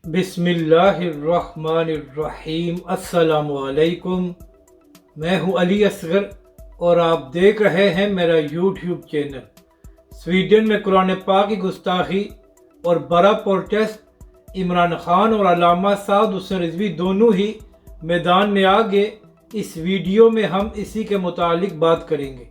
बिस्मिल्लाहिर्रहमानिर्रहीम। अस्सलाम वालेकुम। मैं हूं अली असगर और आप देख रहे हैं मेरा यूट्यूब चैनल। स्वीडन में कुरान पाक की गुस्ताखी और बड़ा प्रोटेस्ट, इमरान खान और अल्लामा साद हुसैन रिजवी दोनों ही मैदान में आ गए। इस वीडियो में हम इसी के मुतालिक बात करेंगे।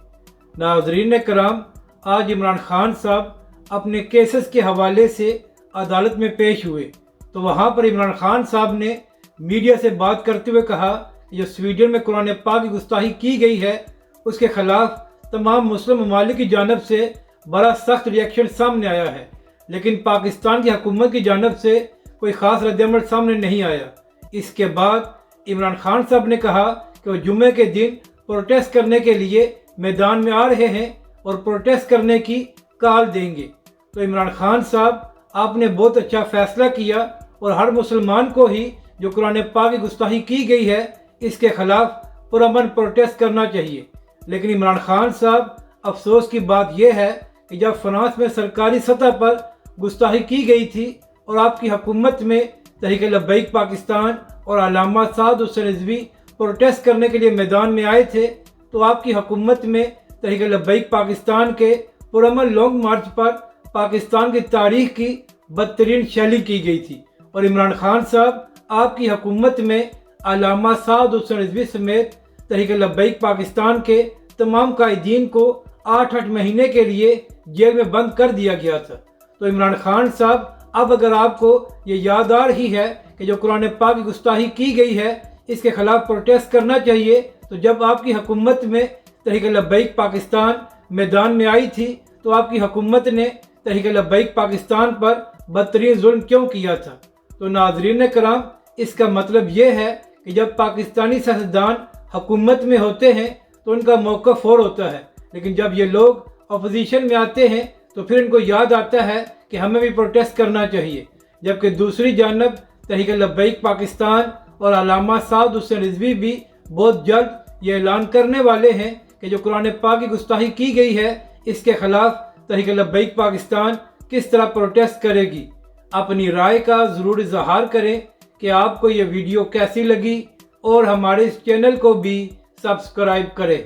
नाज़रीन कराम, आज इमरान खान साहब अपने केसेस के हवाले से अदालत में पेश हुए तो वहाँ पर इमरान खान साहब ने मीडिया से बात करते हुए कहा कि जो स्वीडन में कुरान पाक की गुस्ताखी की गई है उसके खिलाफ तमाम मुस्लिम ममालिक की जानब से बड़ा सख्त रिएक्शन सामने आया है, लेकिन पाकिस्तान की हुकूमत की जानब से कोई ख़ास रद्दअमल सामने नहीं आया। इसके बाद इमरान खान साहब ने कहा कि वो जुम्मे के दिन प्रोटेस्ट करने के लिए मैदान में आ रहे हैं और प्रोटेस्ट करने की कॉल देंगे। तो इमरान खान साहब, आपने बहुत अच्छा फ़ैसला किया और हर मुसलमान को ही जो कुरान पाक की गुस्ताखी की गई है इसके खिलाफ पुरअमन प्रोटेस्ट करना चाहिए। लेकिन इमरान खान साहब, अफसोस की बात यह है कि जब फ्रांस में सरकारी सतह पर गुस्ताखी की गई थी और आपकी हुकूमत में तहरीक लब्बैक पाकिस्तान और अल्लामा साद हुसैन रिजवी प्रोटेस्ट करने के लिए मैदान में आए थे, तो आपकी हुकूमत में तहरीक लब्बैक पाकिस्तान के पुरअमन लॉन्ग मार्च पर पाकिस्तान की तारीख की बदतरीन शैली की गई थी और इमरान खान साहब, आपकी हुकूमत में अल्लामा साद हुसैन रिजवी समेत तहरीक लब्बैक पाकिस्तान के तमाम कायदीन को 8-8 महीने के लिए जेल में बंद कर दिया गया था। तो इमरान खान साहब, अब अगर आपको ये याद आ रही है कि जो कुरान पाक की गुस्ताखी की गई है इसके खिलाफ प्रोटेस्ट करना चाहिए, तो जब आपकी हुकूमत में तहरीक लब्बैक पाकिस्तान मैदान में आई थी तो आपकी हुकूमत ने तहरीक लब्बैक पाकिस्तान पर बदतरीन जुल्म क्यों किया था। तो नाज़रीन कराम, इसका मतलब ये है कि जब पाकिस्तानी सियासतदान हुकूमत में होते हैं तो उनका मौक़िफ़ और होता है, लेकिन जब ये लोग अपोजिशन में आते हैं तो फिर इनको याद आता है कि हमें भी प्रोटेस्ट करना चाहिए। जबकि दूसरी जानब तहरीक लब्बैक पाकिस्तान और अल्लामा साद हुसैन रिजवी भी बहुत जल्द ये ऐलान करने वाले हैं कि जो कुरान पाक की गुस्ताखी की गई है इसके खिलाफ तहरीक लब्बैक पाकिस्तान किस तरह प्रोटेस्ट करेगी। अपनी राय का ज़रूर इज़हार करें कि आपको ये वीडियो कैसी लगी और हमारे इस चैनल को भी सब्सक्राइब करें।